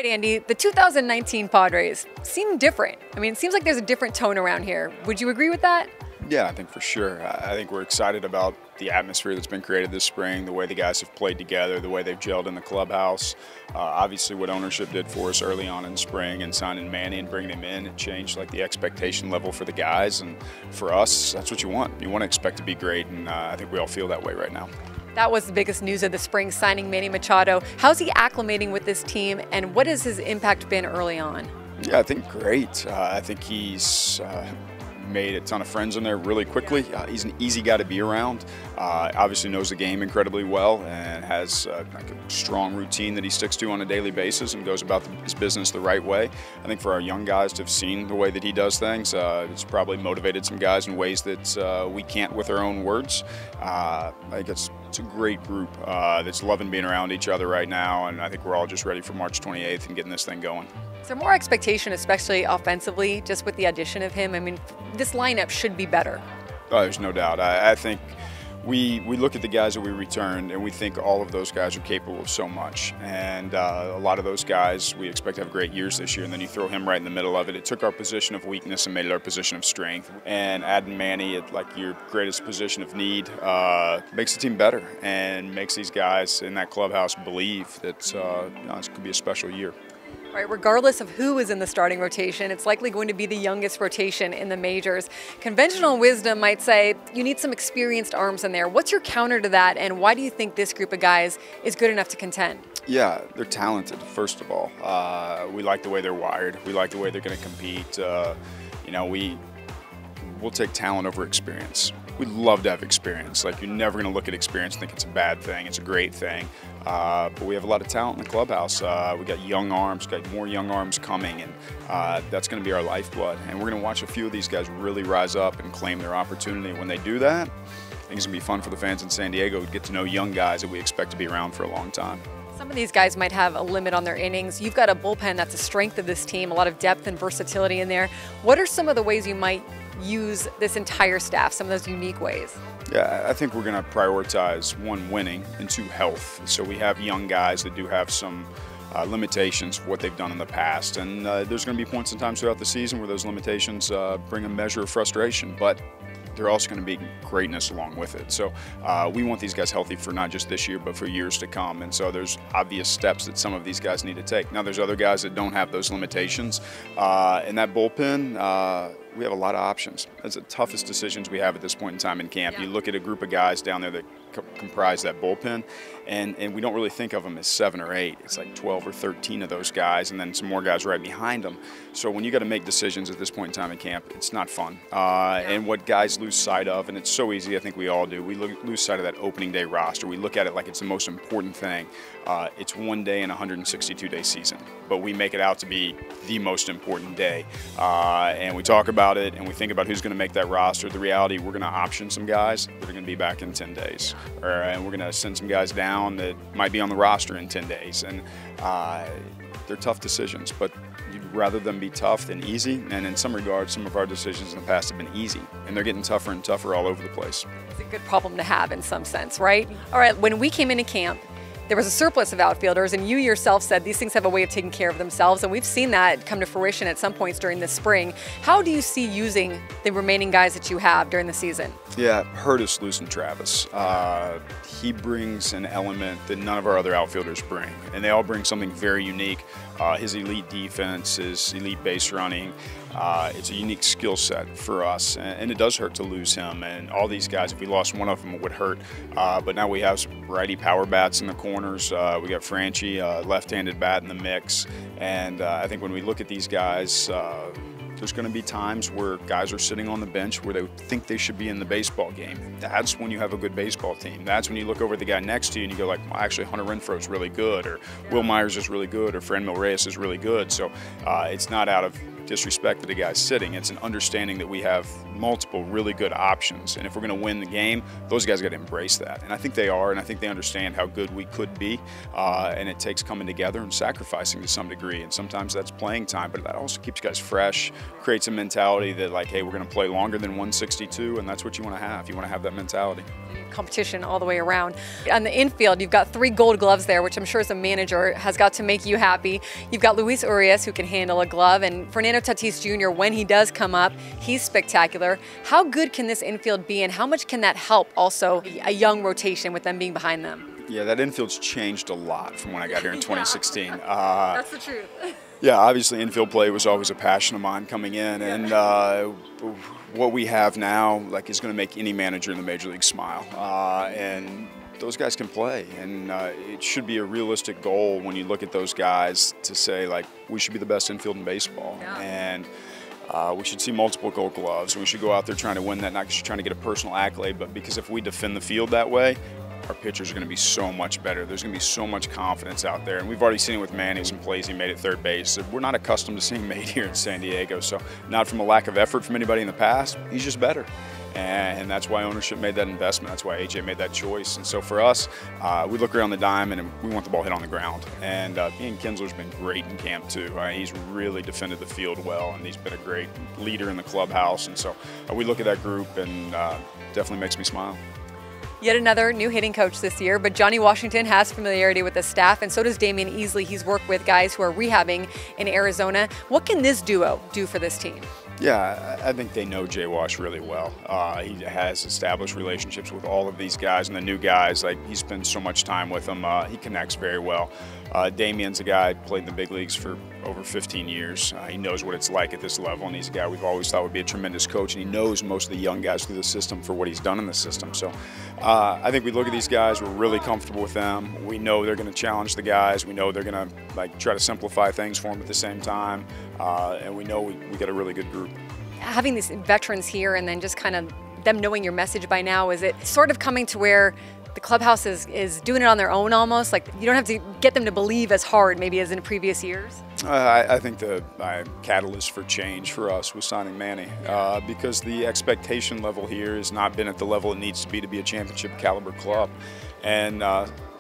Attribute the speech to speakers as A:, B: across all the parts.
A: right, Andy, the 2019 Padres seem different. I mean, it seems like there's a different tone around here. Would you agree with that?
B: Yeah, I think for sure. I think we're excited about the atmosphere that's been created this spring, the way the guys have played together, the way they've gelled in the clubhouse. Obviously, what ownership did for us early on in spring and signing Manny and bringing him in, it changed like the expectation level for the guys. And for us, that's what you want. You want to expect to be great, and I think we all feel that way right now.
A: That was the biggest news of the spring, signing Manny Machado. How's he acclimating with this team, and what has his impact been early on?
B: Yeah, I think great. I think he's made a ton of friends in there really quickly. He's an easy guy to be around. Obviously knows the game incredibly well and has like a strong routine that he sticks to on a daily basis and goes about his business the right way. I think for our young guys to have seen the way that he does things, it's probably motivated some guys in ways that we can't with our own words. I think it's a great group that's loving being around each other right now, and I think we're all just ready for March 28th and getting this thing going.
A: Is there more expectation, especially offensively, just with the addition of him? I mean, this lineup should be better.
B: Oh, there's no doubt. I think we look at the guys that we returned, and we think all of those guys are capable of so much. And a lot of those guys we expect to have great years this year, and then you throw him right in the middle of it. It took our position of weakness and made it our position of strength. And adding Manny at like your greatest position of need makes the team better and makes these guys in that clubhouse believe that this could be a special year.
A: Right, regardless of who is in the starting rotation, it's likely going to be the youngest rotation in the majors. Conventional wisdom might say you need some experienced arms in there. What's your counter to that, and why do you think this group of guys is good enough to contend?
B: Yeah, they're talented, first of all. We like the way they're wired. We like the way they're going to compete. We'll take talent over experience. We'd love to have experience. Like, you're never going to look at experience and think it's a bad thing. It's a great thing. But we have a lot of talent in the clubhouse. We got young arms, got more young arms coming, and that's going to be our lifeblood. And we're going to watch a few of these guys really rise up and claim their opportunity. When they do that, I think it's going to be fun for the fans in San Diego to get to know young guys that we expect to be around for a long time.
A: Some of these guys might have a limit on their innings. You've got a bullpen that's a strength of this team, a lot of depth and versatility in there. What are some of the ways you might use this entire staff, some of those unique ways?
B: Yeah, I think we're going to prioritize one, winning, and two, health. So we have young guys that do have some limitations of what they've done in the past, and there's going to be points and times throughout the season where those limitations bring a measure of frustration, but they're also going to be greatness along with it. So we want these guys healthy for not just this year, but for years to come. And so there's obvious steps that some of these guys need to take. Now there's other guys that don't have those limitations. In that bullpen, we have a lot of options. That's the toughest decisions we have at this point in time in camp. You look at a group of guys down there that comprise that bullpen, and we don't really think of them as 7 or 8. It's like 12 or 13 of those guys, and then some more guys right behind them. So when you got to make decisions at this point in time in camp, it's not fun. And what guys lose sight of, and it's so easy, I think we all do, we lose sight of that opening day roster. We look at it like it's the most important thing. It's one day in a 162-day season, but we make it out to be the most important day. And we talk about it, and we think about who's going to make that roster. The reality, we're going to option some guys that are going to be back in 10 days. And we're going to send some guys down that might be on the roster in 10 days. And they're tough decisions, but you'd rather them be tough than easy. And in some regards, some of our decisions in the past have been easy, and they're getting tougher and tougher all over the place.
A: It's a good problem to have in some sense, right? All right, when we came into camp, there was a surplus of outfielders, and you yourself said these things have a way of taking care of themselves, and we've seen that come to fruition at some points during this spring. How do you see using the remaining guys that you have during the season?
B: Yeah, hurt us losing Travis. He brings an element that none of our other outfielders bring, and they all bring something very unique. His elite defense, his elite base running, it's a unique skill set for us, and it does hurt to lose him. And all these guys, if we lost one of them, it would hurt. But now we have some righty power bats in the corners. We got Franchi, left-handed bat in the mix, and I think when we look at these guys, there's going to be times where guys are sitting on the bench where they think they should be in the baseball game. That's when you have a good baseball team. That's when you look over at the guy next to you and you go like, well, actually Hunter Renfroe is really good, or Will Myers is really good, or Franmil Reyes is really good. So it's not out of disrespect to the guys sitting. It's an understanding that we have multiple really good options, and if we're going to win the game, those guys got to embrace that. And I think they are, and I think they understand how good we could be, and it takes coming together and sacrificing to some degree, and sometimes that's playing time, but that also keeps guys fresh, creates a mentality that like, hey, we're going to play longer than 162, and that's what you want to have. You want to have that mentality.
A: Competition all the way around. On the infield, you've got 3 gold gloves there, which I'm sure as a manager has got to make you happy. You've got Luis Urias, who can handle a glove, and Fernando Tatis Jr., when he does come up, he's spectacular. How good can this infield be, and how much can that help also a young rotation with them being behind them?
B: Yeah, that infield's changed a lot from when I got here in 2016.
A: That's the truth.
B: Yeah, obviously infield play was always a passion of mine coming in, and what we have now is going to make any manager in the major league smile. And those guys can play, and it should be a realistic goal when you look at those guys to say we should be the best infield in baseball, and we should see multiple gold gloves. We should go out there trying to win that, not because you're trying to get a personal accolade, but because if we defend the field that way, our pitchers are going to be so much better. There's going to be so much confidence out there, and we've already seen it with Manny. Some plays he made at third base that we're not accustomed to seeing made here in San Diego. So not from a lack of effort from anybody in the past, he's just better. And that's why ownership made that investment. That's why AJ made that choice. And so for us, we look around the diamond and we want the ball hit on the ground. And Ian Kinsler's been great in camp too. He's really defended the field well, and he's been a great leader in the clubhouse. And so we look at that group, and definitely makes me smile.
A: Yet another new hitting coach this year, but Johnny Washington has familiarity with the staff, and so does Damian Easley. He's worked with guys who are rehabbing in Arizona. What can this duo do for this team?
B: Yeah, I think they know Jay Wash really well. He has established relationships with all of these guys, and the new guys, he spends so much time with them. He connects very well. Damian's a guy who played in the big leagues for over 15 years. He knows what it's like at this level, and he's a guy we've always thought would be a tremendous coach, and he knows most of the young guys through the system for what he's done in the system. So I think we look at these guys, we're really comfortable with them. We know they're going to challenge the guys. We know they're going to try to simplify things for them at the same time, and we know we got a really good group.
A: Having these veterans here and then just kind of them knowing your message by now, is it sort of coming to where the clubhouse is doing it on their own almost? You don't have to get them to believe as hard maybe as in previous years?
B: I think the catalyst for change for us was signing Manny, because the expectation level here has not been at the level it needs to be a championship caliber club. And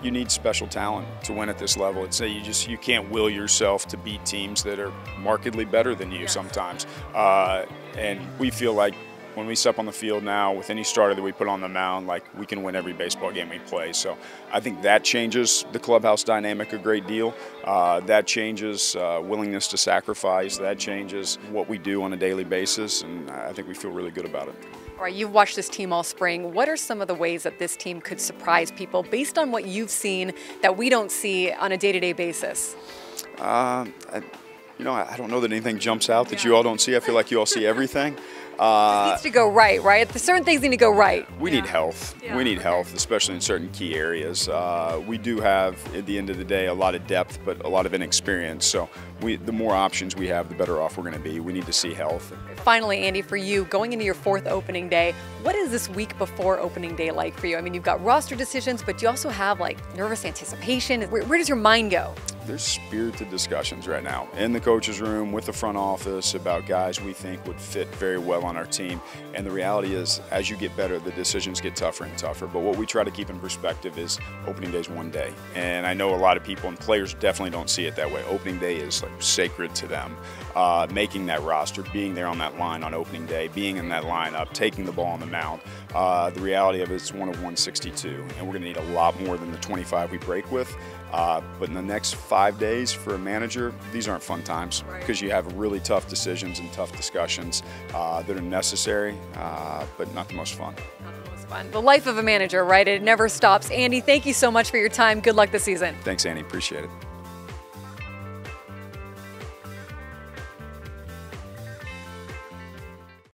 B: you need special talent to win at this level. You can't will yourself to beat teams that are markedly better than you sometimes. And we feel like when we step on the field now, with any starter that we put on the mound, we can win every baseball game we play. So I think that changes the clubhouse dynamic a great deal. That changes willingness to sacrifice. That changes what we do on a daily basis, and I think we feel really good about it.
A: All right, you've watched this team all spring. What are some of the ways that this team could surprise people based on what you've seen that we don't see on a day-to-day basis?
B: I don't know that anything jumps out that you all don't see. I feel like you all see everything.
A: It needs to go right? Certain things need to go right.
B: We need health. We need health, especially in certain key areas. We do have, at the end of the day, a lot of depth, but a lot of inexperience. So the more options we have, the better off we're going to be. We need to see health.
A: Finally, Andy, for you, going into your 4th opening day, what is this week before opening day like for you? I mean, you've got roster decisions, but you also have nervous anticipation. Where does your mind go?
B: There's spirited discussions right now in the coach's room with the front office about guys we think would fit very well on our team. And the reality is, as you get better, the decisions get tougher and tougher. But what we try to keep in perspective is opening day is one day. And I know a lot of people and players definitely don't see it that way. Opening day is sacred to them. Making that roster, being there on that line on opening day, being in that lineup, taking the ball on the mound. The reality of it is 1 of 162, and we're going to need a lot more than the 25 we break with. But in the next 5 days for a manager, these aren't fun times because you have really tough decisions and tough discussions that are necessary, but not the most fun.
A: Not the most fun. The life of a manager, right? It never stops. Andy, thank you so much for your time. Good luck this season.
B: Thanks, Andy. Appreciate it.